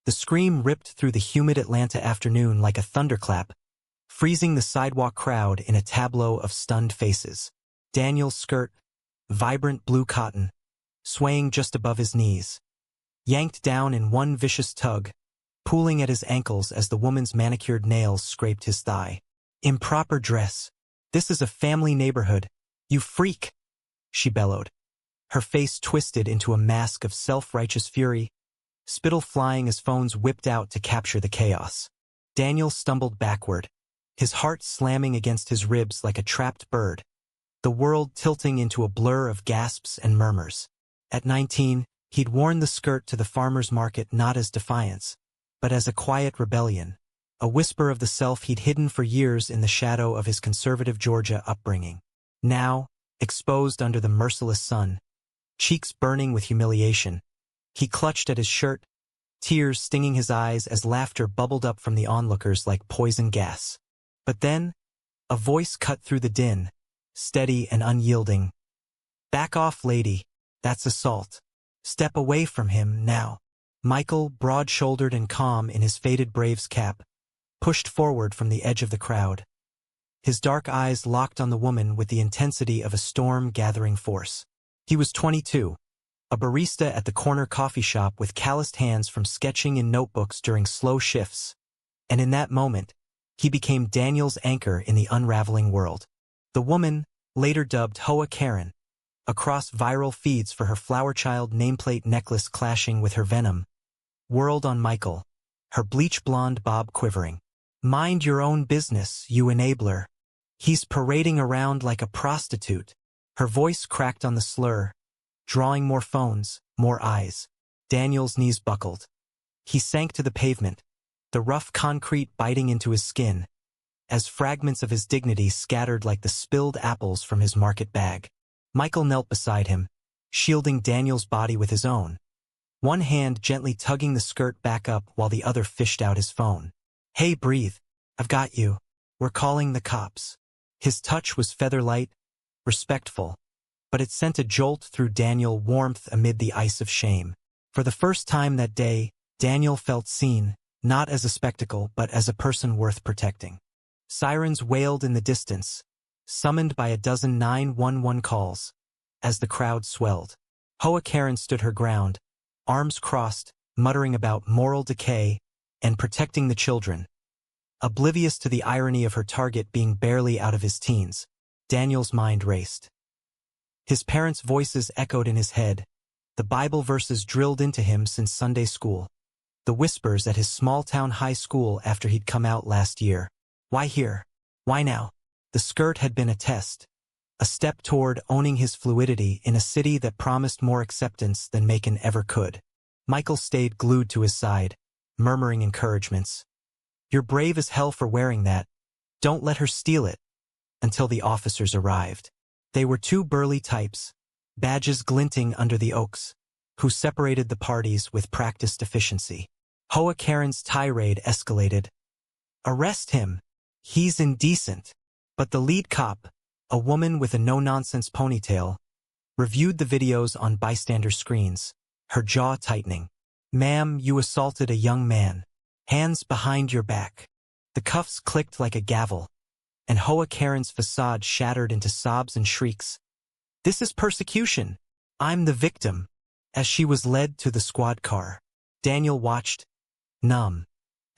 The scream ripped through the humid Atlanta afternoon like a thunderclap, freezing the sidewalk crowd in a tableau of stunned faces. Daniel's skirt, vibrant blue cotton, swaying just above his knees, yanked down in one vicious tug, pulling at his ankles as the woman's manicured nails scraped his thigh. Improper dress. This is a family neighborhood. You freak, she bellowed, her face twisted into a mask of self-righteous fury, spittle flying as phones whipped out to capture the chaos. Daniel stumbled backward, his heart slamming against his ribs like a trapped bird, the world tilting into a blur of gasps and murmurs. At 19, he'd worn the skirt to the farmer's market not as defiance, but as a quiet rebellion, a whisper of the self he'd hidden for years in the shadow of his conservative Georgia upbringing. Now, exposed under the merciless sun, cheeks burning with humiliation, he clutched at his shirt, tears stinging his eyes as laughter bubbled up from the onlookers like poison gas. But then, a voice cut through the din, steady and unyielding. "Back off, lady. That's assault. Step away from him, now." Michael, broad-shouldered and calm in his faded Braves cap, pushed forward from the edge of the crowd. His dark eyes locked on the woman with the intensity of a storm gathering force. He was 22, a barista at the corner coffee shop with calloused hands from sketching in notebooks during slow shifts. And in that moment, he became Daniel's anchor in the unraveling world. The woman, later dubbed Hoa Karen, across viral feeds for her flower child nameplate necklace clashing with her venom, whirled on Michael, her bleach-blonde bob quivering. "Mind your own business, you enabler. He's parading around like a prostitute." Her voice cracked on the slur, drawing more phones, more eyes. Daniel's knees buckled. He sank to the pavement, the rough concrete biting into his skin, as fragments of his dignity scattered like the spilled apples from his market bag. Michael knelt beside him, shielding Daniel's body with his own, one hand gently tugging the skirt back up while the other fished out his phone. "Hey, breathe. I've got you. We're calling the cops." His touch was feather-light, respectful, but it sent a jolt through Daniel, warmth amid the ice of shame. For the first time that day, Daniel felt seen, not as a spectacle but as a person worth protecting. Sirens wailed in the distance, summoned by a dozen 911 calls, as the crowd swelled. Hoa Karen stood her ground, arms crossed, muttering about moral decay and protecting the children, oblivious to the irony of her target being barely out of his teens. Daniel's mind raced. His parents' voices echoed in his head, the Bible verses drilled into him since Sunday school, the whispers at his small-town high school after he'd come out last year. Why here? Why now? The skirt had been a test, a step toward owning his fluidity in a city that promised more acceptance than Macon ever could. Michael stayed glued to his side, murmuring encouragements. "You're brave as hell for wearing that. Don't let her steal it." Until the officers arrived. They were two burly types, badges glinting under the oaks, who separated the parties with practiced efficiency. Hoa Karen's tirade escalated. "Arrest him. He's indecent." But the lead cop, a woman with a no-nonsense ponytail, reviewed the videos on bystander screens, her jaw tightening. "Ma'am, you assaulted a young man. Hands behind your back." The cuffs clicked like a gavel, and Hoa Karen's facade shattered into sobs and shrieks. "This is persecution. I'm the victim," as she was led to the squad car. Daniel watched, numb,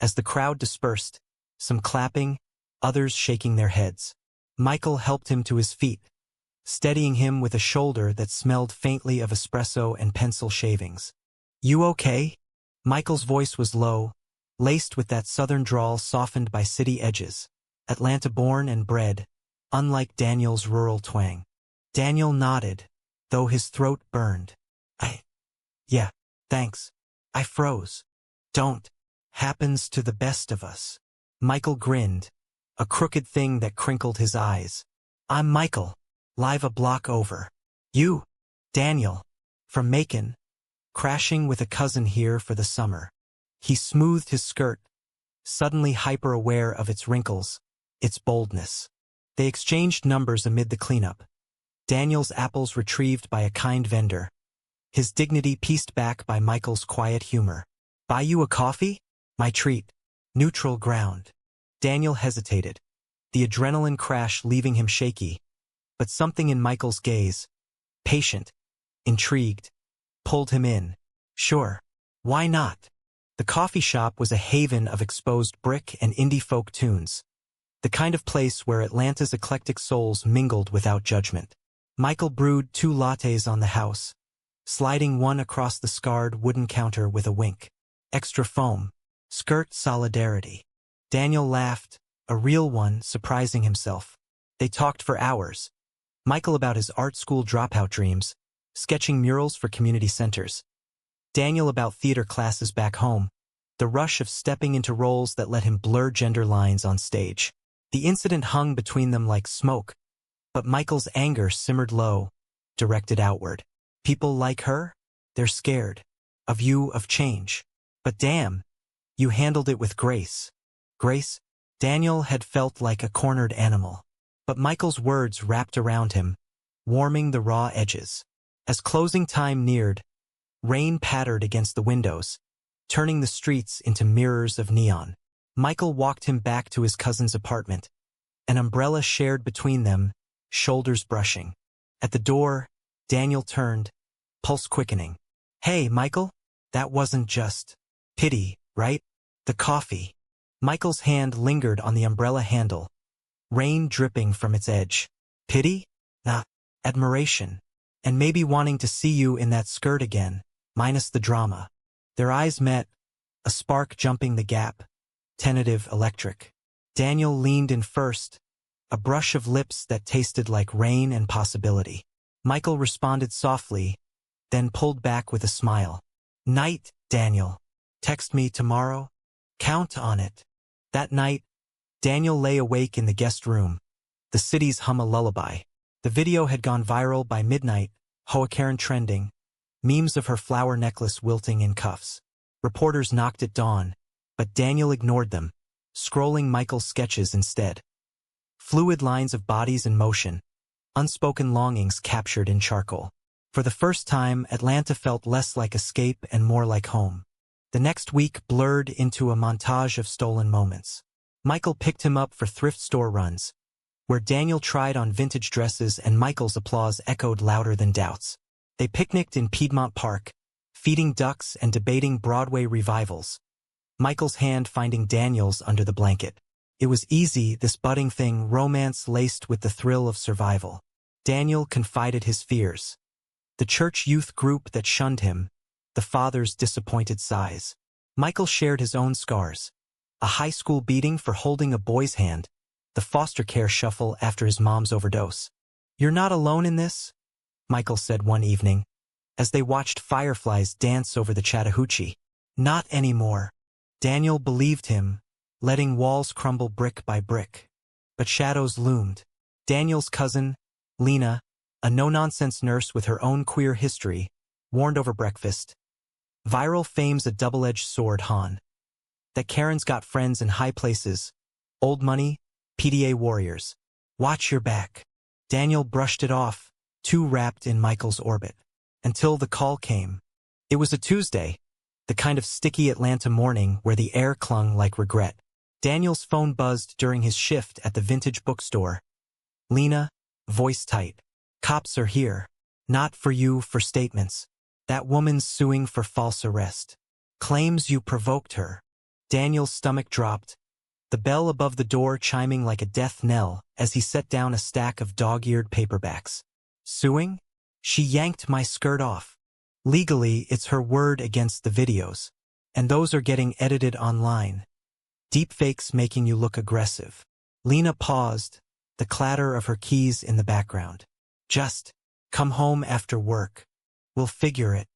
as the crowd dispersed, some clapping, others shaking their heads. Michael helped him to his feet, steadying him with a shoulder that smelled faintly of espresso and pencil shavings. "You okay?" Michael's voice was low, laced with that southern drawl softened by city edges. Atlanta-born and bred, unlike Daniel's rural twang. Daniel nodded, though his throat burned. Yeah, thanks. I froze. Don't. Happens to the best of us." Michael grinned, a crooked thing that crinkled his eyes. "I'm Michael, live a block over. You, Daniel, from Macon, crashing with a cousin here for the summer." He smoothed his skirt, suddenly hyper-aware of its wrinkles, its boldness. They exchanged numbers amid the cleanup. Daniel's apples retrieved by a kind vendor, his dignity pieced back by Michael's quiet humor. Buy you a coffee? My treat. Neutral ground. Daniel hesitated, the adrenaline crash leaving him shaky, but something in Michael's gaze, patient, intrigued, pulled him in. Sure. Why not? The coffee shop was a haven of exposed brick and indie folk tunes, the kind of place where Atlanta's eclectic souls mingled without judgment. Michael brewed 2 lattes on the house, sliding one across the scarred wooden counter with a wink. Extra foam. Skirt solidarity. Daniel laughed, a real one, surprising himself. They talked for hours. Michael about his art school dropout dreams, sketching murals for community centers. Daniel about theater classes back home, the rush of stepping into roles that let him blur gender lines on stage. The incident hung between them like smoke, but Michael's anger simmered low, directed outward. People like her? They're scared. Of you, of change. But damn, you handled it with grace. Grace? Daniel had felt like a cornered animal. But Michael's words wrapped around him, warming the raw edges. As closing time neared, rain pattered against the windows, turning the streets into mirrors of neon. Michael walked him back to his cousin's apartment, an umbrella shared between them, shoulders brushing. At the door, Daniel turned, pulse quickening. Hey, Michael? That wasn't just pity, right? The coffee. Michael's hand lingered on the umbrella handle, rain dripping from its edge. Pity? Nah, admiration. And maybe wanting to see you in that skirt again, minus the drama. Their eyes met, a spark jumping the gap, tentative, electric. Daniel leaned in first, a brush of lips that tasted like rain and possibility. Michael responded softly, then pulled back with a smile. Night, Daniel. Text me tomorrow? Count on it. That night, Daniel lay awake in the guest room, the city's hum a lullaby. The video had gone viral by midnight, Karen trending, memes of her flower necklace wilting in cuffs. Reporters knocked at dawn, but Daniel ignored them, scrolling Michael's sketches instead. Fluid lines of bodies in motion, unspoken longings captured in charcoal. For the first time, Atlanta felt less like escape and more like home. The next week blurred into a montage of stolen moments. Michael picked him up for thrift store runs, where Daniel tried on vintage dresses and Michael's applause echoed louder than doubts. They picnicked in Piedmont Park, feeding ducks and debating Broadway revivals, Michael's hand finding Daniel's under the blanket. It was easy, this budding thing, romance laced with the thrill of survival. Daniel confided his fears. The church youth group that shunned him, the father's disappointed sighs. Michael shared his own scars. A high school beating for holding a boy's hand, the foster care shuffle after his mom's overdose. You're not alone in this, Michael said one evening, as they watched fireflies dance over the Chattahoochee. Not anymore. Daniel believed him, letting walls crumble brick by brick. But shadows loomed. Daniel's cousin, Lena, a no-nonsense nurse with her own queer history, warned over breakfast. Viral fame's a double-edged sword, Han. That Karen's got friends in high places, old money, PDA warriors. Watch your back. Daniel brushed it off, too wrapped in Michael's orbit. Until the call came. It was a Tuesday, the kind of sticky Atlanta morning where the air clung like regret. Daniel's phone buzzed during his shift at the vintage bookstore. Lena, voice tight. Cops are here. Not for you, for statements. That woman's suing for false arrest. Claims you provoked her. Daniel's stomach dropped, the bell above the door chiming like a death knell as he set down a stack of dog-eared paperbacks. Suing? She yanked my skirt off. Legally, it's her word against the videos. And those are getting edited online. Deepfakes making you look aggressive. Lena paused, the clatter of her keys in the background. Just come home after work. We'll figure it.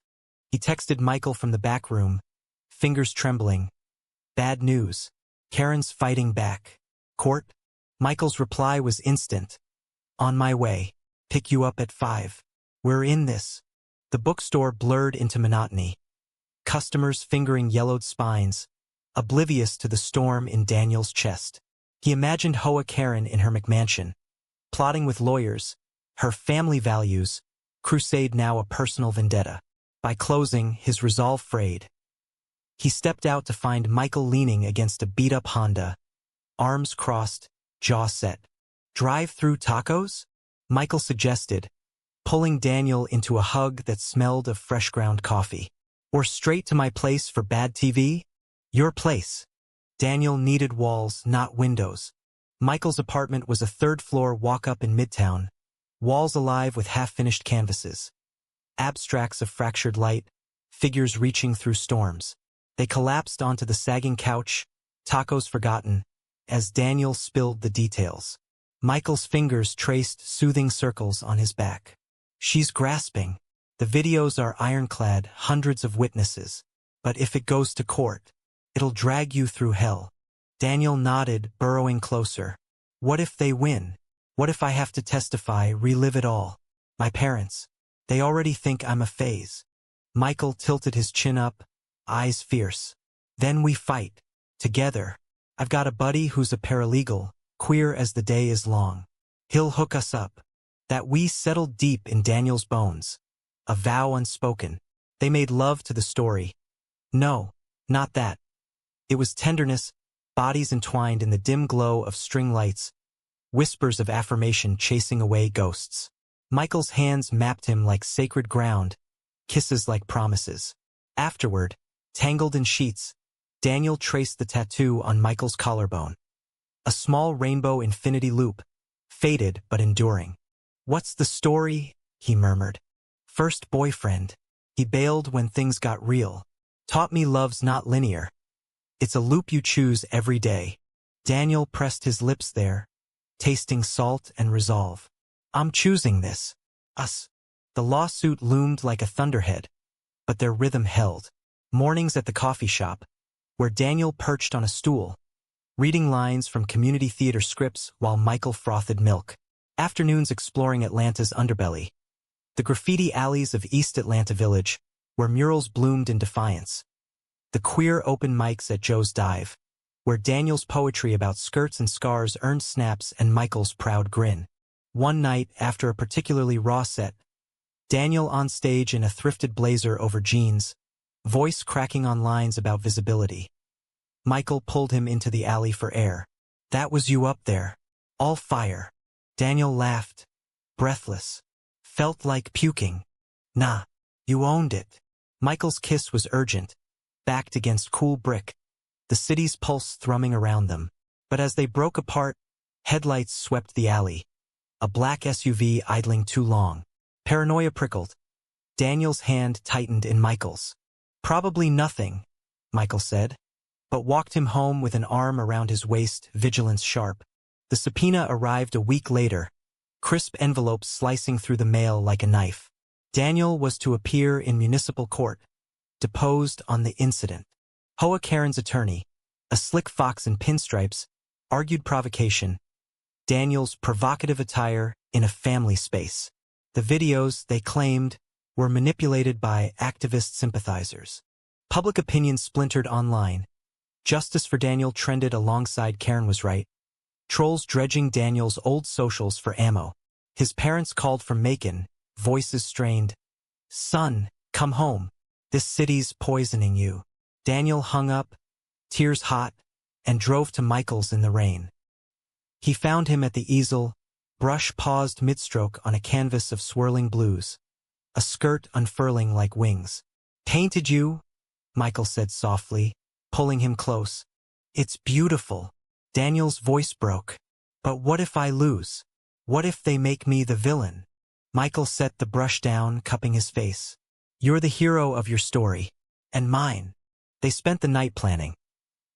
He texted Michael from the back room, fingers trembling. Bad news. Karen's fighting back. Court? Michael's reply was instant. On my way. Pick you up at 5. We're in this. The bookstore blurred into monotony. Customers fingering yellowed spines, oblivious to the storm in Daniel's chest. He imagined Karen in her McMansion, plotting with lawyers, her family values, crusade now a personal vendetta. By closing, his resolve frayed. He stepped out to find Michael leaning against a beat-up Honda, arms crossed, jaw set. "Drive-through tacos?" Michael suggested, pulling Daniel into a hug that smelled of fresh ground coffee. "Or straight to my place for bad TV?" "Your place." Daniel needed walls, not windows. Michael's apartment was a third-floor walk-up in Midtown, walls alive with half-finished canvases. Abstracts of fractured light, figures reaching through storms. They collapsed onto the sagging couch, tacos forgotten, as Daniel spilled the details. Michael's fingers traced soothing circles on his back. "She's grasping. The videos are ironclad, hundreds of witnesses. But if it goes to court, it'll drag you through hell." Daniel nodded, burrowing closer. "What if they win? What if I have to testify, relive it all? My parents, they already think I'm a phase." Michael tilted his chin up, eyes fierce. "Then we fight. Together. I've got a buddy who's a paralegal, queer as the day is long. He'll hook us up." That "we" settled deep in Daniel's bones. A vow unspoken. They made love to the story. No, not that. It was tenderness, bodies entwined in the dim glow of string lights, whispers of affirmation chasing away ghosts. Michael's hands mapped him like sacred ground, kisses like promises. Afterward, tangled in sheets, Daniel traced the tattoo on Michael's collarbone. A small rainbow infinity loop, faded but enduring. "What's the story?" he murmured. "First boyfriend. He bailed when things got real. Taught me love's not linear. It's a loop you choose every day." Daniel pressed his lips there, tasting salt and resolve. "I'm choosing this. Us." The lawsuit loomed like a thunderhead, but their rhythm held. Mornings at the coffee shop, where Daniel perched on a stool, reading lines from community theater scripts while Michael frothed milk. Afternoons exploring Atlanta's underbelly. The graffiti alleys of East Atlanta Village, where murals bloomed in defiance. The queer open mics at Joe's Dive, where Daniel's poetry about skirts and scars earned snaps and Michael's proud grin. One night, after a particularly raw set, Daniel on stage in a thrifted blazer over jeans, voice cracking on lines about visibility. Michael pulled him into the alley for air. "That was you up there. All fire." Daniel laughed, breathless. "Felt like puking." "Nah, you owned it." Michael's kiss was urgent, backed against cool brick, the city's pulse thrumming around them. But as they broke apart, headlights swept the alley. A black SUV idling too long. Paranoia prickled. Daniel's hand tightened in Michael's. "Probably nothing," Michael said, but walked him home with an arm around his waist, vigilance sharp. The subpoena arrived a week later, crisp envelopes slicing through the mail like a knife. Daniel was to appear in municipal court, deposed on the incident. Hoa Karen's attorney, a slick fox in pinstripes, argued provocation. Daniel's provocative attire in a family space. The videos, they claimed, were manipulated by activist sympathizers. Public opinion splintered online. Justice for Daniel trended alongside Karen was right. Trolls dredging Daniel's old socials for ammo. His parents called from Macon, voices strained. "Son, come home. This city's poisoning you." Daniel hung up, tears hot, and drove to Michael's in the rain. He found him at the easel, brush paused mid-stroke on a canvas of swirling blues, a skirt unfurling like wings. "Painted you?" Michael said softly, pulling him close. "It's beautiful." Daniel's voice broke. "But what if I lose? What if they make me the villain?" Michael set the brush down, cupping his face. "You're the hero of your story. And mine." They spent the night planning.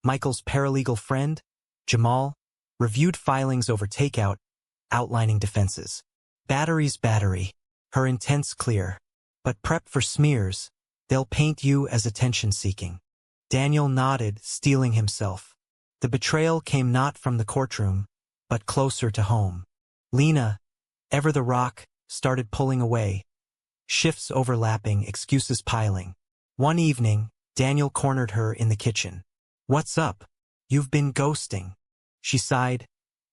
Michael's paralegal friend, Jamal, reviewed filings over takeout, outlining defenses. Battery's battery, her intent's clear. But prep for smears. They'll paint you as attention-seeking. Daniel nodded, steeling himself. The betrayal came not from the courtroom, but closer to home. Lena, ever the rock, started pulling away. Shifts overlapping, excuses piling. One evening, Daniel cornered her in the kitchen. "What's up? You've been ghosting." She sighed,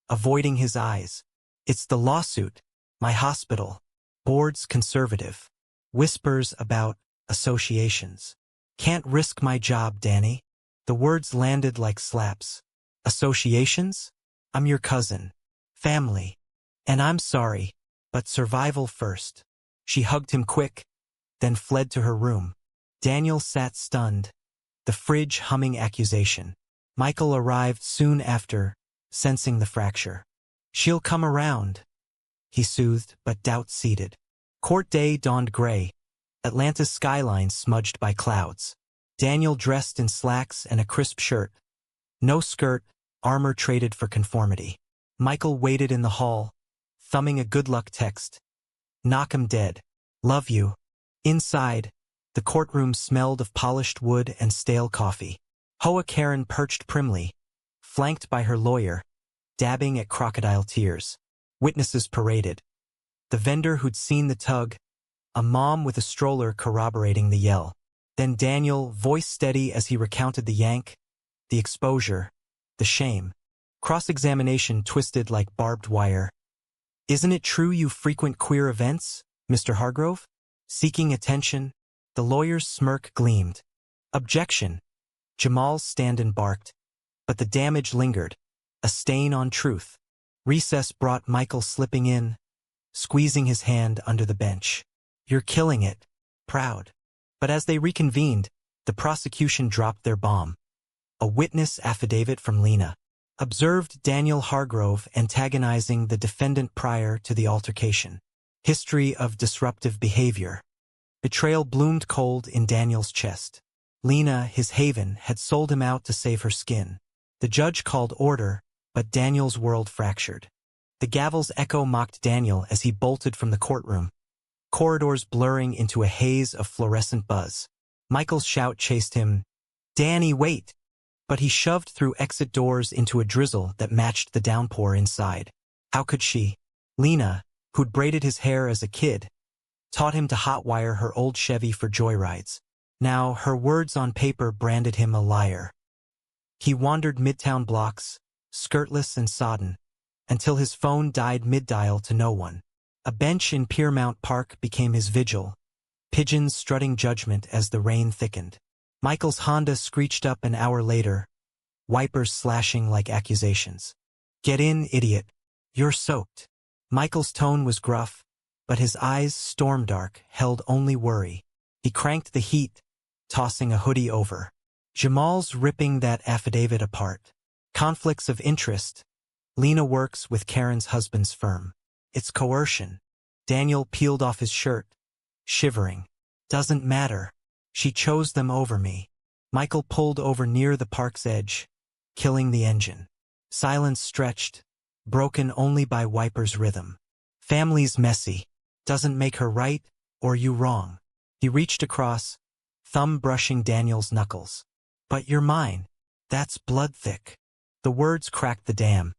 avoiding his eyes. "It's the lawsuit. My hospital. Board's conservative. Whispers about associations. Can't risk my job, Danny. The words landed like slaps. Associations? I'm your cousin. Family. And I'm sorry, but survival first. She hugged him quick, then fled to her room. Daniel sat stunned, the fridge humming accusation. Michael arrived soon after, sensing the fracture. She'll come around, he soothed, but doubt seeded. Court day dawned gray, Atlanta's skyline smudged by clouds. Daniel dressed in slacks and a crisp shirt. No skirt, armor traded for conformity. Michael waited in the hall, thumbing a good luck text. Knock 'em dead. Love you. Inside, the courtroom smelled of polished wood and stale coffee. Hoa Karen perched primly, flanked by her lawyer, dabbing at crocodile tears. Witnesses paraded. The vendor who'd seen the tug, a mom with a stroller corroborating the yell. Then Daniel, voice steady as he recounted the yank, the exposure, the shame. Cross-examination twisted like barbed wire. Isn't it true you frequent queer events, Mr. Hargrove? Seeking attention, the lawyer's smirk gleamed. Objection. Jamal's stand-in barked, but the damage lingered, a stain on truth. Recess brought Michael slipping in, squeezing his hand under the bench. You're killing it, proud. But as they reconvened, the prosecution dropped their bomb. A witness affidavit from Lena observed Daniel Hargrove antagonizing the defendant prior to the altercation. History of disruptive behavior. Betrayal bloomed cold in Daniel's chest. Lena, his haven, had sold him out to save her skin. The judge called order, but Daniel's world fractured. The gavel's echo mocked Daniel as he bolted from the courtroom, corridors blurring into a haze of fluorescent buzz. Michael's shout chased him, "Danny, wait!" But he shoved through exit doors into a drizzle that matched the downpour inside. How could she? Lena, who'd braided his hair as a kid, taught him to hotwire her old Chevy for joyrides. Now, her words on paper branded him a liar. He wandered midtown blocks, skirtless and sodden, until his phone died mid-dial to no one. A bench in Piermount Park became his vigil, pigeons strutting judgment as the rain thickened. Michael's Honda screeched up an hour later, wipers slashing like accusations. Get in, idiot. You're soaked. Michael's tone was gruff, but his eyes, storm-dark, held only worry. He cranked the heat, tossing a hoodie over. Jamal's ripping that affidavit apart. Conflicts of interest. Lena works with Karen's husband's firm. It's coercion. Daniel peeled off his shirt, shivering. Doesn't matter. She chose them over me. Michael pulled over near the park's edge, killing the engine. Silence stretched, broken only by wipers' rhythm. Family's messy. Doesn't make her right, or you wrong. He reached across, thumb brushing Daniel's knuckles. But you're mine. That's blood thick. The words cracked the dam.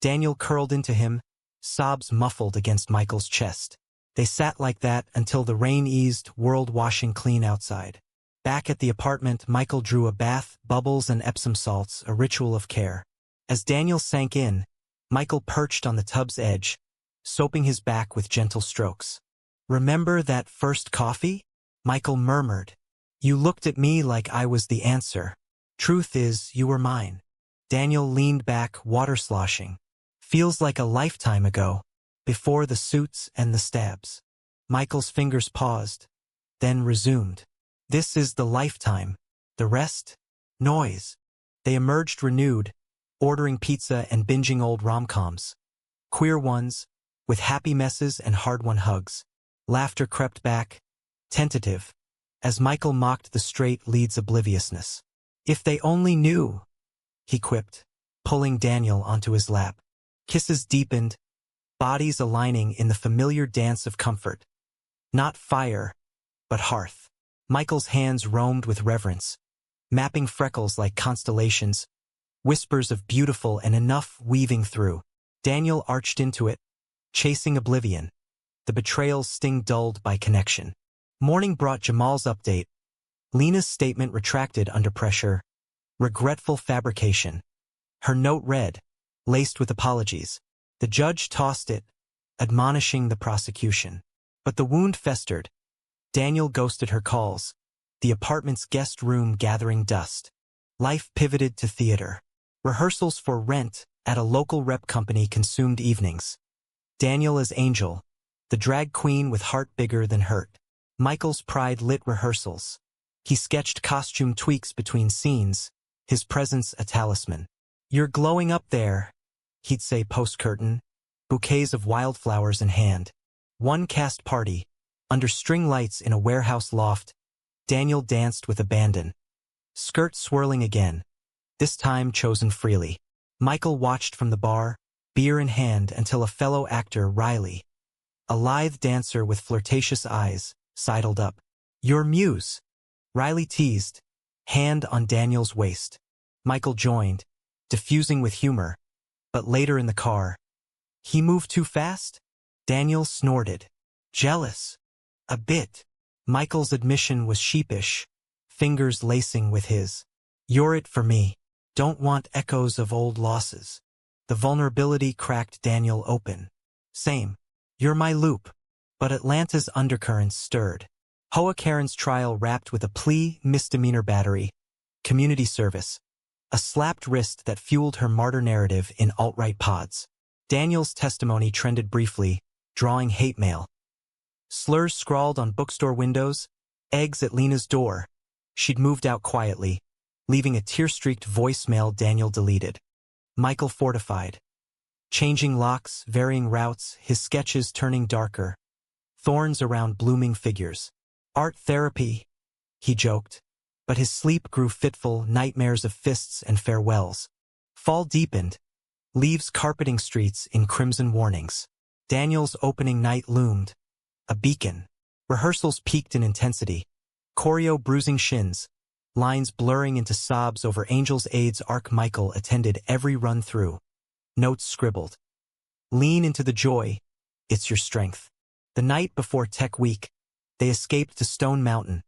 Daniel curled into him, sobs muffled against Michael's chest. They sat like that until the rain eased, world washing clean outside. Back at the apartment, Michael drew a bath, bubbles and Epsom salts, a ritual of care. As Daniel sank in, Michael perched on the tub's edge, soaping his back with gentle strokes. Remember that first coffee? Michael murmured. You looked at me like I was the answer. Truth is, you were mine. Daniel leaned back, water sloshing. Feels like a lifetime ago, before the suits and the stabs. Michael's fingers paused, then resumed. This is the lifetime. The rest? Noise. They emerged renewed, ordering pizza and binging old rom-coms. Queer ones, with happy messes and hard-won hugs. Laughter crept back, tentative, as Michael mocked the straight lead's obliviousness. If they only knew, he quipped, pulling Daniel onto his lap. Kisses deepened, bodies aligning in the familiar dance of comfort. Not fire, but hearth. Michael's hands roamed with reverence, mapping freckles like constellations, whispers of beautiful and enough weaving through. Daniel arched into it, chasing oblivion, the betrayal's sting dulled by connection. Morning brought Jamal's update. Lena's statement retracted under pressure. Regretful fabrication. Her note read, laced with apologies. The judge tossed it, admonishing the prosecution. But the wound festered. Daniel ghosted her calls, the apartment's guest room gathering dust. Life pivoted to theater. Rehearsals for Rent at a local rep company consumed evenings. Daniel as Angel, the drag queen with heart bigger than hurt. Michael's pride lit rehearsals. He sketched costume tweaks between scenes, his presence a talisman. "You're glowing up there," he'd say post-curtain, bouquets of wildflowers in hand. One cast party, under string lights in a warehouse loft, Daniel danced with abandon. Skirt swirling again, this time chosen freely. Michael watched from the bar, beer in hand, until a fellow actor, Riley, a lithe dancer with flirtatious eyes, sidled up. "Your muse," Riley teased, hand on Daniel's waist. Michael joined, diffusing with humor, but later in the car, "He moved too fast?" Daniel snorted. "Jealous. A bit." Michael's admission was sheepish, fingers lacing with his. "You're it for me. Don't want echoes of old losses." The vulnerability cracked Daniel open. "Same. You're my loop." But Atlanta's undercurrents stirred. Hoa Karen's trial wrapped with a plea, misdemeanor battery, community service, a slapped wrist that fueled her martyr narrative in alt-right pods. Daniel's testimony trended briefly, drawing hate mail. Slurs scrawled on bookstore windows, eggs at Lena's door. She'd moved out quietly, leaving a tear-streaked voicemail Daniel deleted. Michael fortified. Changing locks, varying routes, his sketches turning darker. Thorns around blooming figures. "Art therapy," he joked. But his sleep grew fitful, nightmares of fists and farewells. Fall deepened, leaves carpeting streets in crimson warnings. Daniel's opening night loomed, a beacon. Rehearsals peaked in intensity. Choreo bruising shins, lines blurring into sobs over Angel's Aid's arc. Michael attended every run-through. Notes scribbled. "Lean into the joy. It's your strength." The night before Tech Week, they escaped to Stone Mountain,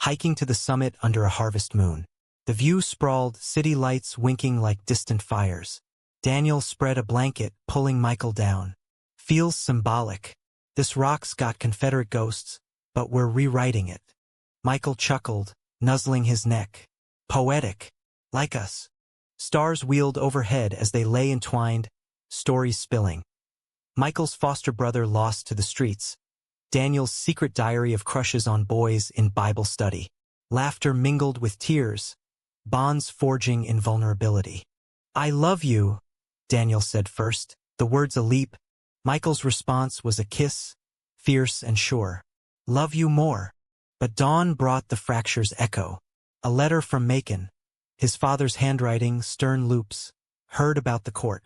hiking to the summit under a harvest moon. The view sprawled, city lights winking like distant fires. Daniel spread a blanket, pulling Michael down. "Feels symbolic. This rock's got Confederate ghosts, but we're rewriting it." Michael chuckled, nuzzling his neck. "Poetic. Like us." Stars wheeled overhead as they lay entwined, stories spilling. Michael's foster brother lost to the streets. Daniel's secret diary of crushes on boys in Bible study. Laughter mingled with tears, bonds forging in vulnerability. "I love you," Daniel said first, the words a leap. Michael's response was a kiss, fierce and sure. "Love you more." But dawn brought the fracture's echo. A letter from Macon. His father's handwriting, stern loops, heard about the court.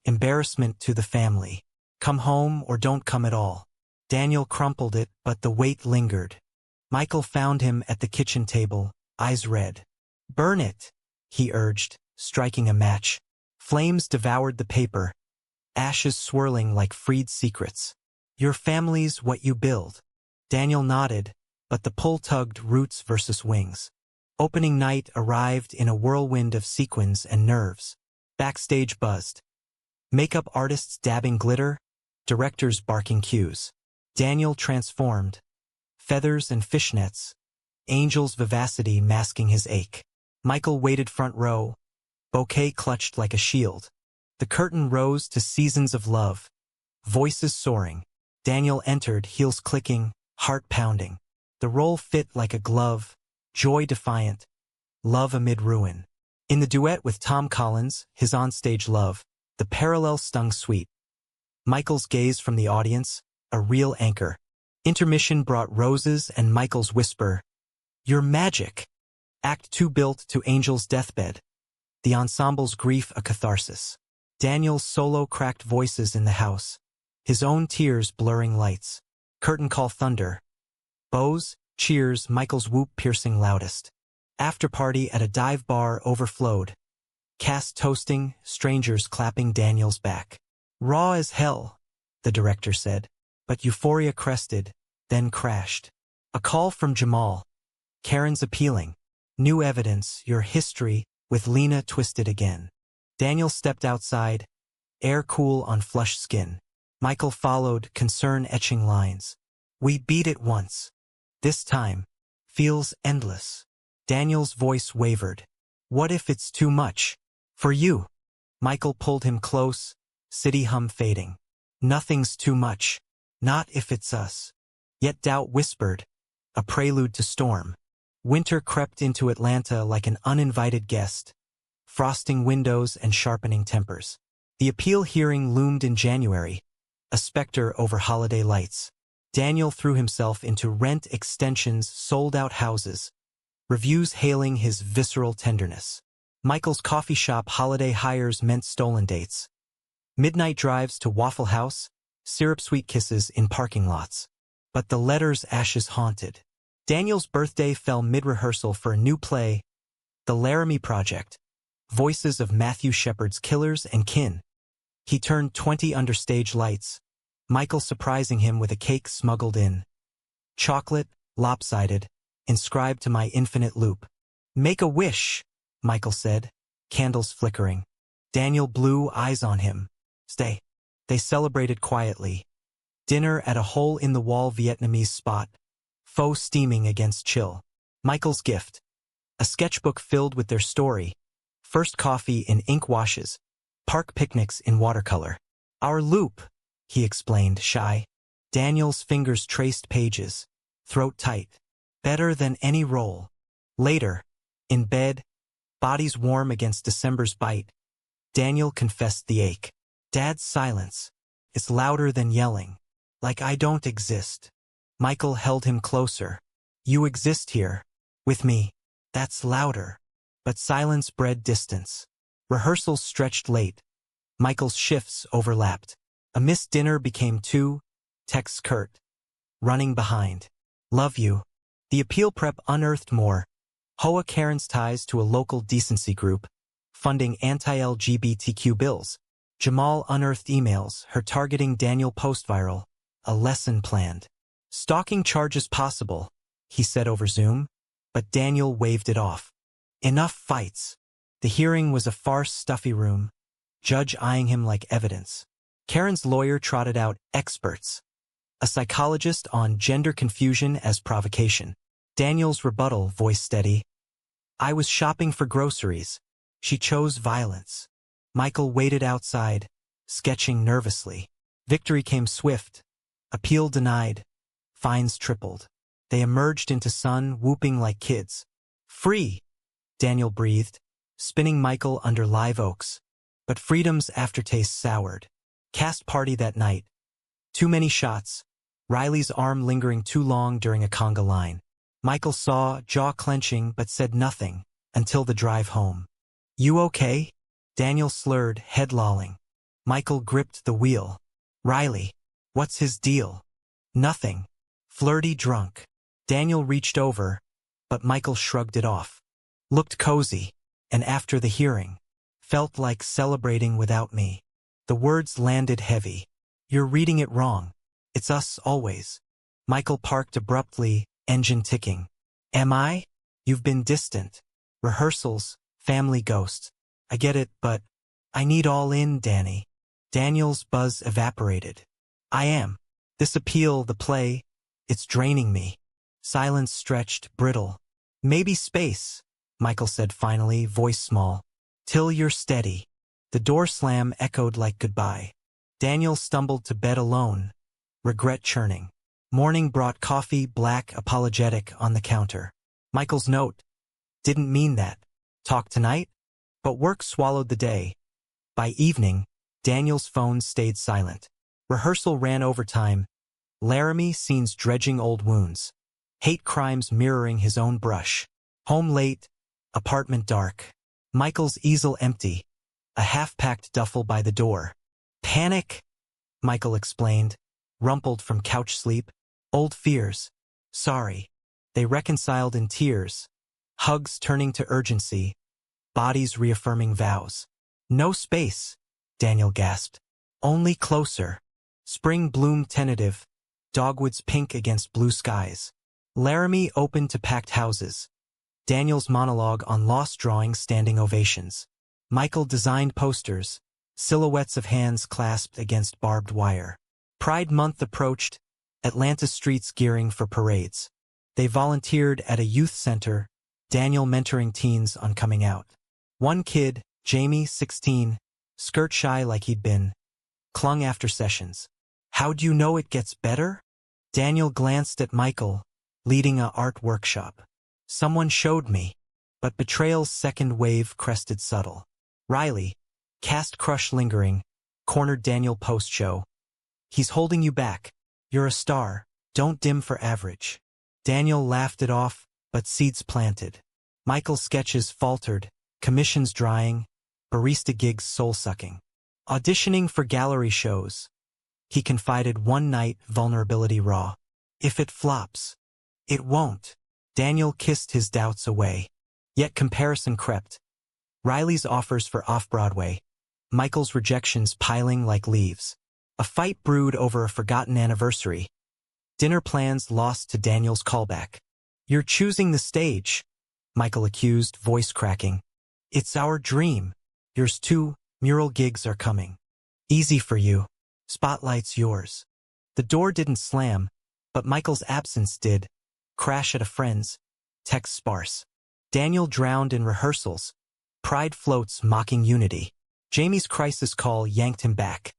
Embarrassment to the family. "Come home or don't come at all." Daniel crumpled it, but the weight lingered. Michael found him at the kitchen table, eyes red. "Burn it," he urged, striking a match. Flames devoured the paper, ashes swirling like freed secrets. "Your family's what you build." Daniel nodded, but the pull tugged roots versus wings. Opening night arrived in a whirlwind of sequins and nerves. Backstage buzzed. Makeup artists dabbing glitter, directors barking cues. Daniel transformed. Feathers and fishnets. Angel's vivacity masking his ache. Michael waited front row, bouquet clutched like a shield. The curtain rose to Seasons of Love. Voices soaring. Daniel entered, heels clicking, heart pounding. The role fit like a glove, joy defiant, love amid ruin. In the duet with Tom Collins, his onstage love, the parallel stung sweet. Michael's gaze from the audience, a real anchor. Intermission brought roses and Michael's whisper, "You're magic." Act 2 built to Angel's deathbed. The ensemble's grief a catharsis. Daniel's solo cracked voices in the house. His own tears blurring lights. Curtain call thunder. Bows, cheers, Michael's whoop piercing loudest. After party at a dive bar overflowed. Cast toasting, strangers clapping Daniel's back. "Raw as hell," the director said. But euphoria crested, then crashed. A call from Jamal. "Karen's appealing. New evidence, your history," with Lena twisted again. Daniel stepped outside, air cool on flushed skin. Michael followed, concern etching lines. "We beat it once. This time, Feels endless. Daniel's voice wavered. What if it's too much? For you. Michael pulled him close, city hum fading. Nothing's too much. Not if it's us. Yet doubt whispered, a prelude to storm. Winter crept into Atlanta like an uninvited guest, frosting windows and sharpening tempers. The appeal hearing loomed in January, a specter over holiday lights. Daniel threw himself into rent extensions, sold-out houses, reviews hailing his visceral tenderness. Michael's coffee shop holiday hires meant stolen dates. Midnight drives to Waffle House, syrup sweet kisses in parking lots. But the letter's ashes haunted. Daniel's birthday fell mid-rehearsal for a new play, The Laramie Project, Voices of Matthew Shepard's Killers and Kin. He turned 20 under stage lights, Michael surprising him with a cake smuggled in. Chocolate, lopsided, inscribed to my infinite loop. Make a wish, Michael said, candles flickering. Daniel blew eyes on him. Stay. They celebrated quietly. Dinner at a hole-in-the-wall Vietnamese spot, faux steaming against chill. Michael's gift. A sketchbook filled with their story. First coffee in ink washes. Park picnics in watercolor. Our loop, he explained, shy. Daniel's fingers traced pages. Throat tight. Better than any roll. Later, in bed, bodies warm against December's bite, Daniel confessed the ache. Dad's silence. It's louder than yelling. Like I don't exist. Michael held him closer. You exist here. With me. That's louder. But silence bred distance. Rehearsals stretched late. Michael's shifts overlapped. A missed dinner became two. Texts curt. Running behind. Love you. The appeal prep unearthed more. Hoa Karen's ties to a local decency group, funding anti-LGBTQ bills. Jamal unearthed emails, her targeting Daniel post-viral. A lesson planned. Stalking charges possible, he said over Zoom, but Daniel waved it off. Enough fights. The hearing was a farce stuffy room, judge eyeing him like evidence. Karen's lawyer trotted out experts. A psychologist on gender confusion as provocation. Daniel's rebuttal, voice steady. I was shopping for groceries. She chose violence. Michael waited outside, sketching nervously. Victory came swift. Appeal denied. Fines tripled. They emerged into sun, whooping like kids. Free, Daniel breathed, spinning Michael under live oaks. But freedom's aftertaste soured. Cast party that night. Too many shots. Riley's arm lingering too long during a conga line. Michael saw, jaw clenching, but said nothing, until the drive home. You okay? Daniel slurred, head lolling. Michael gripped the wheel. Riley. What's his deal? Nothing. Flirty drunk. Daniel reached over, but Michael shrugged it off. Looked cozy, and after the hearing, felt like celebrating without me. The words landed heavy. You're reading it wrong. It's us always. Michael parked abruptly, engine ticking. Am I? You've been distant. Rehearsals, family ghosts. I get it, but I need all in, Danny. Daniel's buzz evaporated. I am. This appeal, the play, it's draining me. Silence stretched, brittle. Maybe space, Michael said finally, voice small. Till you're steady. The door slam echoed like goodbye. Daniel stumbled to bed alone, regret churning. Morning brought coffee, black, apologetic, on the counter. Michael's note. Didn't mean that. Talk tonight? But work swallowed the day. By evening, Daniel's phone stayed silent. Rehearsal ran overtime. Laramie scenes dredging old wounds. Hate crimes mirroring his own brush. Home late, apartment dark. Michael's easel empty. A half-packed duffel by the door. Panic, Michael explained, rumpled from couch sleep. Old fears. Sorry. They reconciled in tears. Hugs turning to urgency. Bodies reaffirming vows. No space, Daniel gasped. Only closer. Spring bloomed tentative. Dogwoods pink against blue skies. Laramie opened to packed houses. Daniel's monologue on lost drawing standing ovations. Michael designed posters. Silhouettes of hands clasped against barbed wire. Pride Month approached. Atlanta streets gearing for parades. They volunteered at a youth center, Daniel mentoring teens on coming out. One kid, Jamie, 16, skirt shy like he'd been, clung after sessions. "How do you know it gets better?" Daniel glanced at Michael, leading a art workshop. "Someone showed me." But betrayal's second wave crested subtle. Riley, cast crush lingering, cornered Daniel post-show. "He's holding you back. You're a star. Don't dim for average." Daniel laughed it off, but seeds planted. Michael's sketches faltered, commissions drying, barista gigs soul-sucking. Auditioning for gallery shows. He confided one night, vulnerability raw. "If it flops." "It won't." Daniel kissed his doubts away. Yet comparison crept. Riley's offers for off-Broadway. Michael's rejections piling like leaves. A fight brewed over a forgotten anniversary. Dinner plans lost to Daniel's callback. "You're choosing the stage," Michael accused, voice cracking. "It's our dream." "Yours too. Mural gigs are coming." "Easy for you. Spotlight's yours." The door didn't slam, but Michael's absence did. Crash at a friend's. Text sparse. Daniel drowned in rehearsals. Pride floats mocking unity. Jamie's crisis call yanked him back.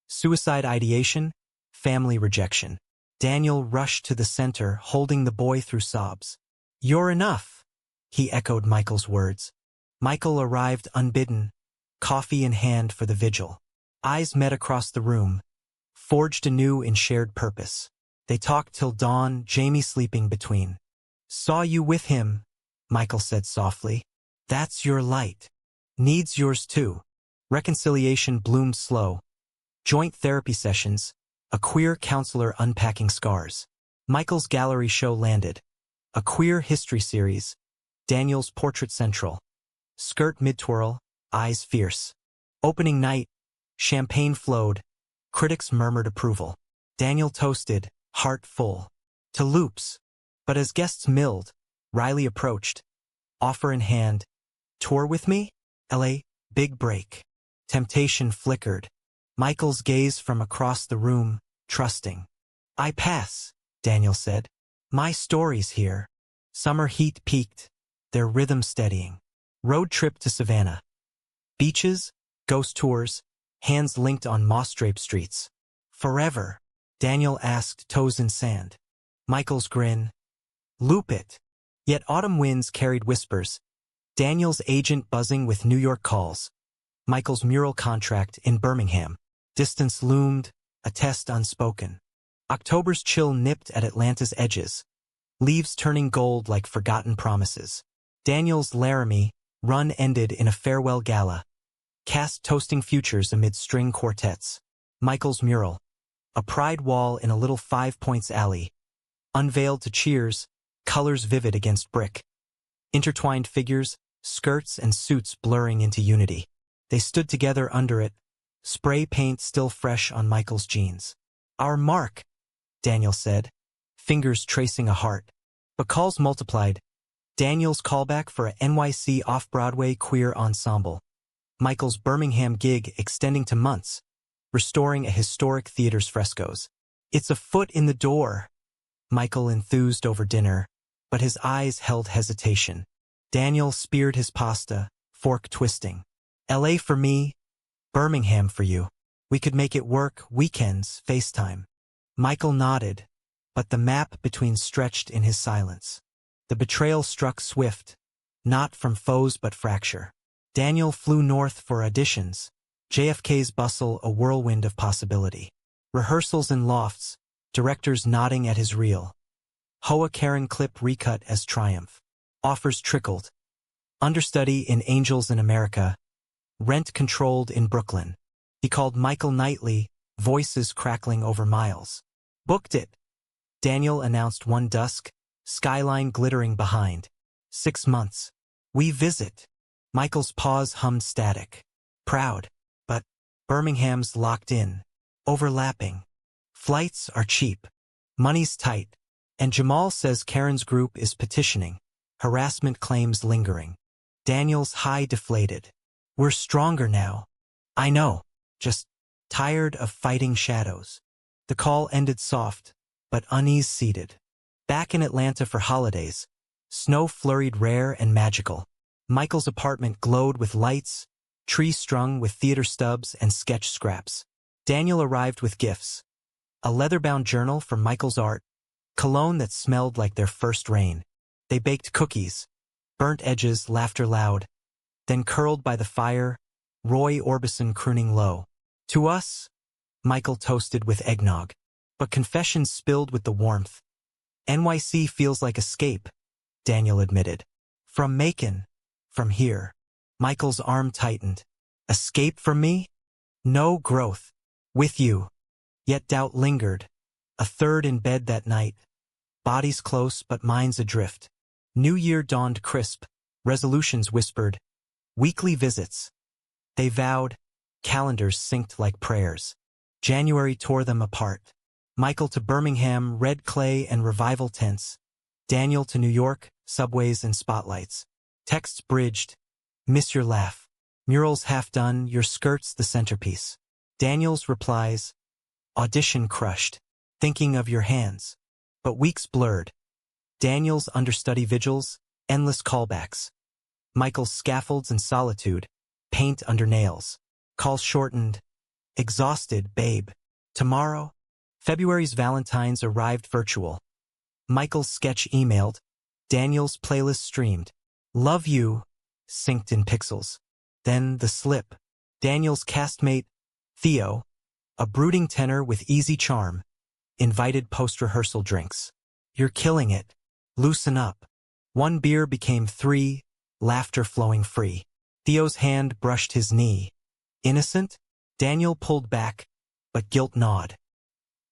Suicide ideation, family rejection. Daniel rushed to the center, holding the boy through sobs. "You're enough," he echoed Michael's words. Michael arrived unbidden, coffee in hand for the vigil. Eyes met across the room, forged anew in shared purpose. They talked till dawn, Jamie sleeping between. "Saw you with him," Michael said softly. "That's your light. Needs yours too." Reconciliation bloomed slow. Joint therapy sessions, a queer counselor unpacking scars. Michael's gallery show landed. A queer history series, Daniel's Portrait Central. Skirt mid-twirl, eyes fierce. Opening night, champagne flowed, critics murmured approval. Daniel toasted, heart full, to loops. But as guests milled, Riley approached, offer in hand. "Tour with me? LA, big break." Temptation flickered. Michael's gaze from across the room, trusting. "I pass," Daniel said. "My story's here." Summer heat peaked, their rhythm steadying. Road trip to Savannah. Beaches, ghost tours, hands linked on moss-draped streets. "Forever?" Daniel asked, toes in sand. Michael's grin. "Loop it." Yet autumn winds carried whispers. Daniel's agent buzzing with New York calls. Michael's mural contract in Birmingham. Distance loomed, a test unspoken. October's chill nipped at Atlanta's edges. Leaves turning gold like forgotten promises. Daniel's Laramie run ended in a farewell gala. Cast toasting futures amid string quartets. Michael's mural. A pride wall in a little 5 Points alley. Unveiled to cheers, colors vivid against brick. Intertwined figures, skirts and suits blurring into unity. They stood together under it, spray paint still fresh on Michael's jeans. "Our mark," Daniel said, fingers tracing a heart. But calls multiplied. Daniel's callback for a NYC off-Broadway queer ensemble. Michael's Birmingham gig extending to months, restoring a historic theater's frescoes. "It's a foot in the door," Michael enthused over dinner, but his eyes held hesitation. Daniel speared his pasta, fork twisting. "LA for me, Birmingham for you. We could make it work, weekends, FaceTime." Michael nodded, but the map between stretched in his silence. The betrayal struck swift, not from foes but fracture. Daniel flew north for auditions. JFK's bustle a whirlwind of possibility. Rehearsals in lofts, directors nodding at his reel. Hoa Karen clip recut as triumph. Offers trickled. Understudy in Angels in America. Rent controlled in Brooklyn. He called Michael nightly, voices crackling over miles. "Booked it," Daniel announced one dusk, skyline glittering behind. 6 months. "We visit." Michael's pause hummed static. "Proud. But Birmingham's locked in. Overlapping. Flights are cheap. Money's tight. And Jamal says Karen's group is petitioning. Harassment claims lingering." Daniel's high deflated. "We're stronger now." "I know. Just tired of fighting shadows." The call ended soft, but unease seeded. Back in Atlanta for holidays. Snow flurried rare and magical. Michael's apartment glowed with lights, trees strung with theater stubs and sketch scraps. Daniel arrived with gifts. A leather-bound journal for Michael's art, cologne that smelled like their first rain. They baked cookies, burnt edges, laughter loud. Then curled by the fire, Roy Orbison crooning low. To us, Michael toasted with eggnog. But confessions spilled with the warmth. NYC feels like escape, Daniel admitted. From Macon, from here. Michael's arm tightened. Escape from me? No growth. With you. Yet doubt lingered. A third in bed that night. Bodies close but minds adrift. New Year dawned crisp. Resolutions whispered. Weekly visits. They vowed. Calendars synced like prayers. January tore them apart. Michael to Birmingham, red clay and revival tents. Daniel to New York, subways and spotlights. Texts bridged. Miss your laugh. Murals half done, your skirt's the centerpiece. Daniel's replies. Audition crushed. Thinking of your hands. But weeks blurred. Daniel's understudy vigils, endless callbacks. Michael's scaffolds and solitude, paint under nails. Calls shortened. Exhausted, babe. Tomorrow? February's Valentine's arrived virtual. Michael's sketch emailed. Daniel's playlist streamed. Love you, synced in pixels. Then the slip. Daniel's castmate, Theo, a brooding tenor with easy charm, invited post-rehearsal drinks. You're killing it. Loosen up. One beer became 3, laughter flowing free. Theo's hand brushed his knee. Innocent? Daniel pulled back, but guilt gnawed.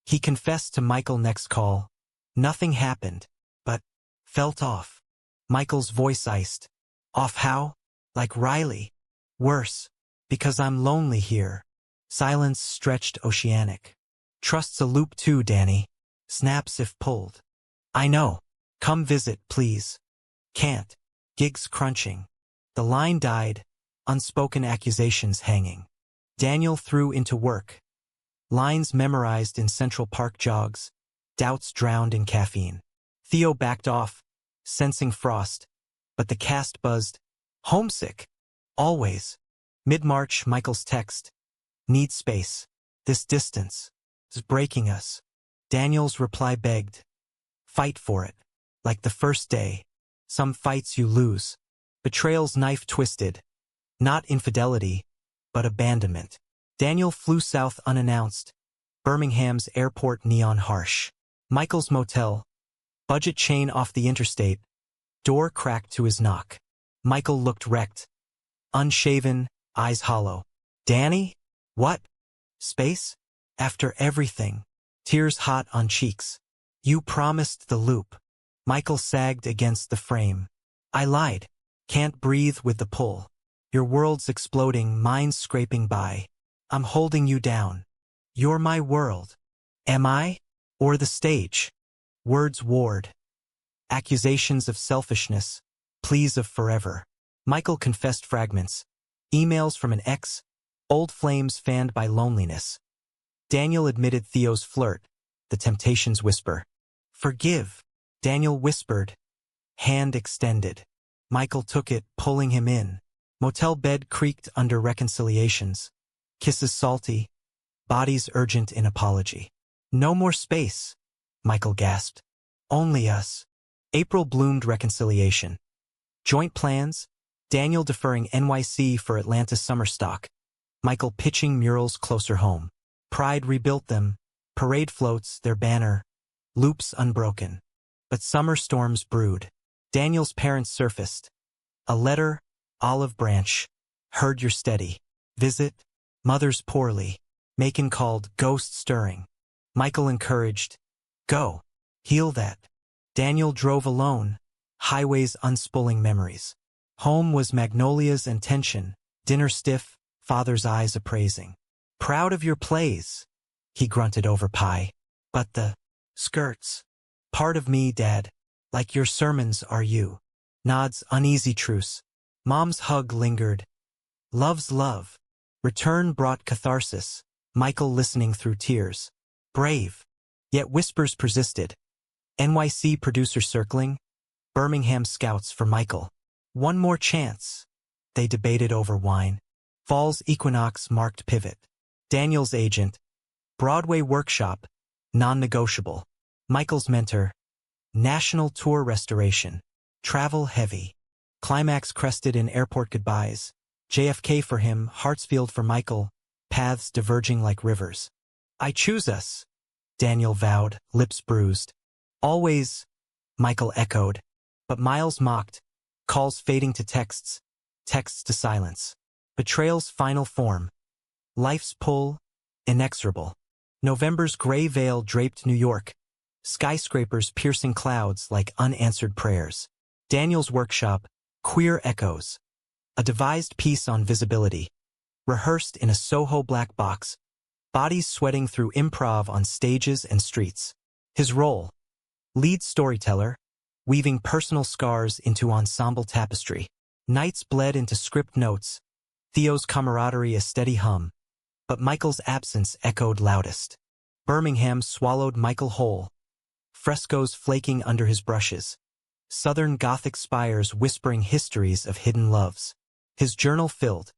He confessed to Michael next call. Nothing happened, but felt off. Michael's voice iced. Off how? Like Riley. Worse, because I'm lonely here. Silence stretched oceanic. Trust's a loop too, Danny. Snaps if pulled. I know. Come visit, please. Can't. Gigs crunching. The line died, unspoken accusations hanging. Daniel threw into work. Lines memorized in Central Park jogs, doubts drowned in caffeine. Theo backed off, sensing frost, but the cast buzzed. Homesick. Always. Mid-March, Michael's text. Need space. This distance is breaking us. Daniel's reply begged. Fight for it. Like the first day. Some fights you lose. Betrayal's knife twisted. Not infidelity, but abandonment. Daniel flew south unannounced. Birmingham's airport neon harsh. Michael's motel. Budget chain off the interstate. Door cracked to his knock. Michael looked wrecked. Unshaven, eyes hollow. Danny? What? Space? After everything. Tears hot on cheeks. You promised the loop. Michael sagged against the frame. I lied. Can't breathe with the pull. Your world's exploding, mine's scraping by. I'm holding you down. You're my world. Am I? Or the stage? Words warred. Accusations of selfishness. Pleas of forever. Michael confessed fragments. Emails from an ex. Old flames fanned by loneliness. Daniel admitted Theo's flirt. The temptation's whisper. Forgive. Daniel whispered. Hand extended. Michael took it, pulling him in. Motel bed creaked under reconciliations. Kisses salty. Bodies urgent in apology. No more space, Michael gasped. Only us. April bloomed reconciliation. Joint plans. Daniel deferring NYC for Atlanta summer stock. Michael pitching murals closer home. Pride rebuilt them. Parade floats, their banner. Loops unbroken. But summer storms brewed. Daniel's parents surfaced. A letter, olive branch. Heard you're steady. Visit. Mother's poorly. Macon called, ghost stirring. Michael encouraged. Go. Heal that. Daniel drove alone. Highways unspooling memories. Home was magnolias and tension. Dinner stiff, father's eyes appraising. Proud of your plays, he grunted over pie. But the skirts. Part of me, Dad. Like your sermons are you. Nods uneasy truce. Mom's hug lingered. Love's love. Return brought catharsis. Michael listening through tears. Brave. Yet whispers persisted. NYC producer circling, Birmingham scouts for Michael. One more chance. They debated over wine. Fall's equinox marked pivot. Daniel's agent. Broadway workshop. Non-negotiable. Michael's mentor. National tour restoration. Travel heavy. Climax crested in airport goodbyes. JFK for him, Hartsfield for Michael. Paths diverging like rivers. I choose us, Daniel vowed, lips bruised. Always, Michael echoed. But Miles mocked. Calls fading to texts. Texts to silence. Betrayal's final form. Life's pull, inexorable. November's gray veil draped New York. Skyscrapers piercing clouds like unanswered prayers. Daniel's workshop, Queer Echoes. A devised piece on visibility. Rehearsed in a Soho black box. Bodies sweating through improv on stages and streets. His role. Lead storyteller. Weaving personal scars into ensemble tapestry. Nights bled into script notes. Theo's camaraderie a steady hum. But Michael's absence echoed loudest. Birmingham swallowed Michael whole. Frescoes flaking under his brushes. Southern Gothic spires whispering histories of hidden loves. His journal filled.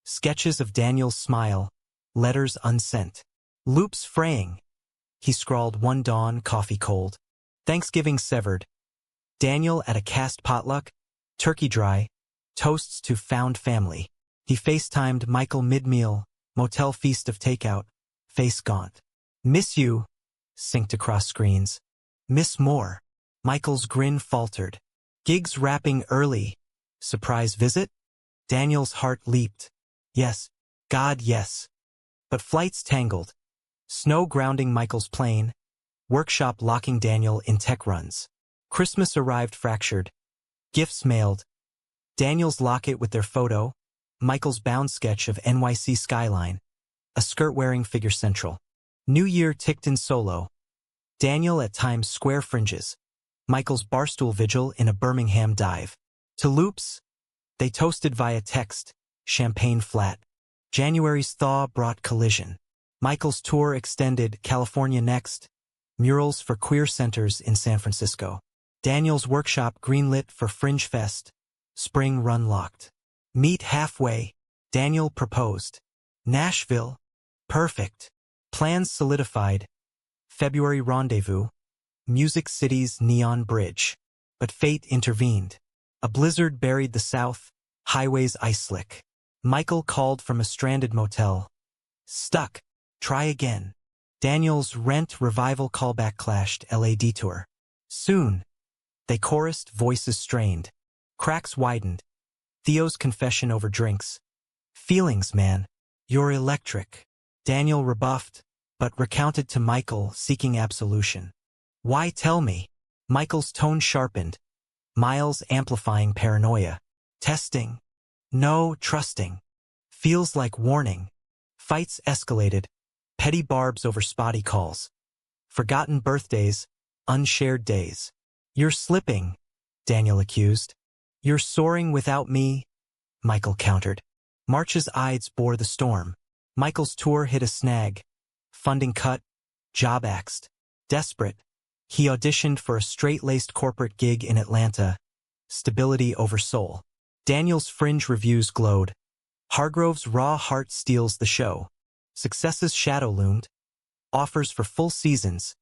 Sketches of Daniel's smile. Letters unsent. Loops fraying. He scrawled one dawn, coffee cold. Thanksgiving severed. Daniel at a cast potluck. Turkey dry. Toasts to found family. He FaceTimed Michael mid-meal. Motel feast of takeout. Face gaunt. Miss you. Synced across screens. Miss more. Michael's grin faltered. Gigs wrapping early. Surprise visit? Daniel's heart leaped. Yes. God, yes. But flights tangled. Snow grounding Michael's plane. Workshop locking Daniel in tech runs. Christmas arrived fractured. Gifts mailed. Daniel's locket with their photo. Michael's bound sketch of NYC skyline. A skirt-wearing figure central. New Year ticked in solo. Daniel at Times Square fringes. Michael's barstool vigil in a Birmingham dive. To loops, they toasted via text, champagne flat. January's thaw brought collision. Michael's tour extended, California next. Murals for queer centers in San Francisco. Daniel's workshop greenlit for Fringe Fest. Spring run locked. Meet halfway. Daniel proposed. Nashville. Perfect. Plans solidified. February rendezvous. Music City's neon bridge. But fate intervened. A blizzard buried the South. Highways ice slick. Michael called from a stranded motel. Stuck. Try again. Daniel's Rent revival callback clashed LA detour. Soon. They chorused, voices strained. Cracks widened. Theo's confession over drinks. Feelings, man. You're electric. Daniel rebuffed, but recounted to Michael, seeking absolution. Why tell me? Michael's tone sharpened. Miles amplifying paranoia. Testing. No, trusting. Feels like warning. Fights escalated. Petty barbs over spotty calls. Forgotten birthdays. Unshared days. You're slipping, Daniel accused. You're soaring without me, Michael countered. March's Ides bore the storm. Michael's tour hit a snag. Funding cut. Job axed. Desperate. He auditioned for a straight-laced corporate gig in Atlanta. Stability over soul. Daniel's Fringe reviews glowed. Hargrove's raw heart steals the show. Success's shadow loomed. Offers for full seasons.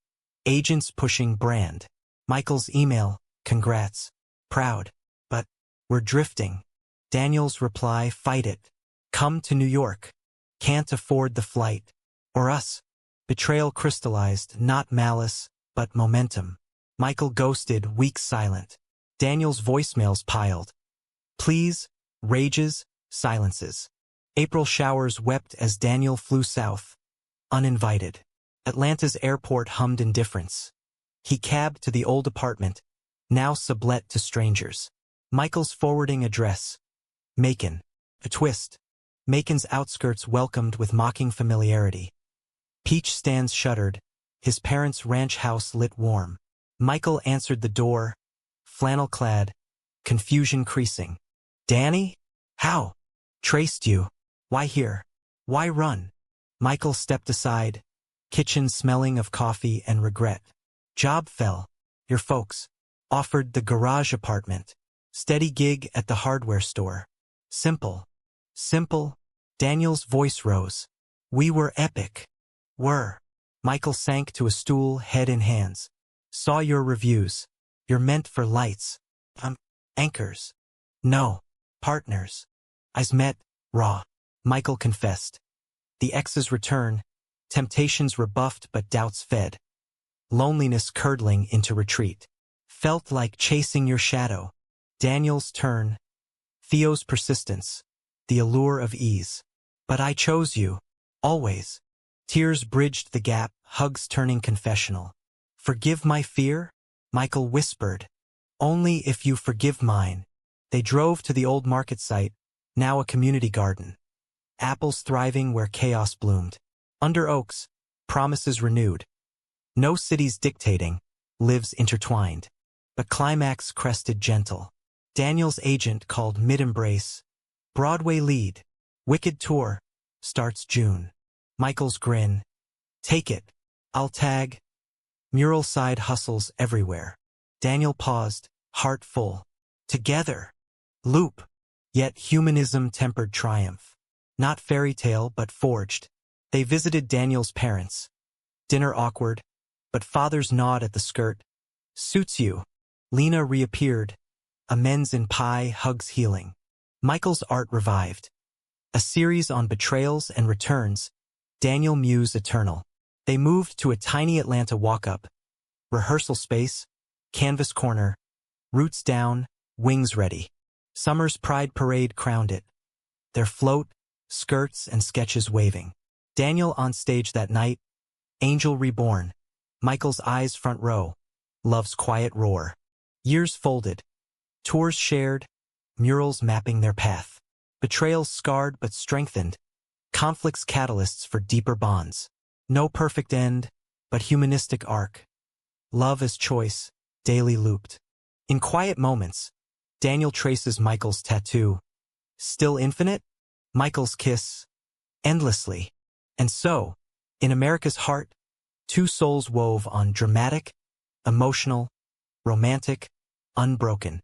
Agents pushing brand. Michael's email, congrats. Proud. But, we're drifting. Daniel's reply, fight it. Come to New York. Can't afford the flight. Or us. Betrayal crystallized, not malice, but momentum. Michael ghosted, weak silent. Daniel's voicemails piled. Please, rages, silences. April showers wept as Daniel flew south. Uninvited. Atlanta's airport hummed indifference. He cabbed to the old apartment, now sublet to strangers. Michael's forwarding address. Macon. A twist. Macon's outskirts welcomed with mocking familiarity. Peach stands shuttered, his parents' ranch house lit warm. Michael answered the door, flannel-clad, confusion creasing. Danny? How? Traced you. Why here? Why run? Michael stepped aside, kitchen smelling of coffee and regret. Job fell. Your folks offered the garage apartment. Steady gig at the hardware store. Simple. Simple. Daniel's voice rose. We were epic. Were. Michael sank to a stool, head in hands. Saw your reviews. You're meant for lights. Anchors. No. Partners. I's met. Raw. Michael confessed. The exes return. Temptations rebuffed but doubts fed. Loneliness curdling into retreat. Felt like chasing your shadow. Daniel's turn. Theo's persistence. The allure of ease. But I chose you. Always. Tears bridged the gap, hugs turning confessional. Forgive my fear? Michael whispered. Only if you forgive mine. They drove to the old market site, now a community garden. Apples thriving where chaos bloomed. Under oaks, promises renewed. No cities dictating, lives intertwined. But climax crested gentle. Daniel's agent called mid-embrace. Broadway lead. Wicked tour. Starts June. Michael's grin. Take it. I'll tag. Mural side hustles everywhere. Daniel paused, heart full. Together. Loop. Yet humanism tempered triumph. Not fairy tale but forged. They visited Daniel's parents. Dinner awkward, but father's nod at the skirt. Suits you. Lena reappeared. Amends in pie, hugs healing. Michael's art revived. A series on betrayals and returns. Daniel muse eternal. They moved to a tiny Atlanta walk-up. Rehearsal space, canvas corner, roots down, wings ready. Summer's Pride Parade crowned it. Their float, skirts and sketches waving. Daniel on stage that night. Angel reborn. Michael's eyes front row. Love's quiet roar. Years folded. Tours shared. Murals mapping their path. Betrayals scarred but strengthened. Conflicts catalysts for deeper bonds. No perfect end, but humanistic arc. Love as choice, daily looped. In quiet moments, Daniel traces Michael's tattoo. Still infinite? Michael's kiss. Endlessly. And so, in America's heart, two souls wove on dramatic, emotional, romantic, unbroken.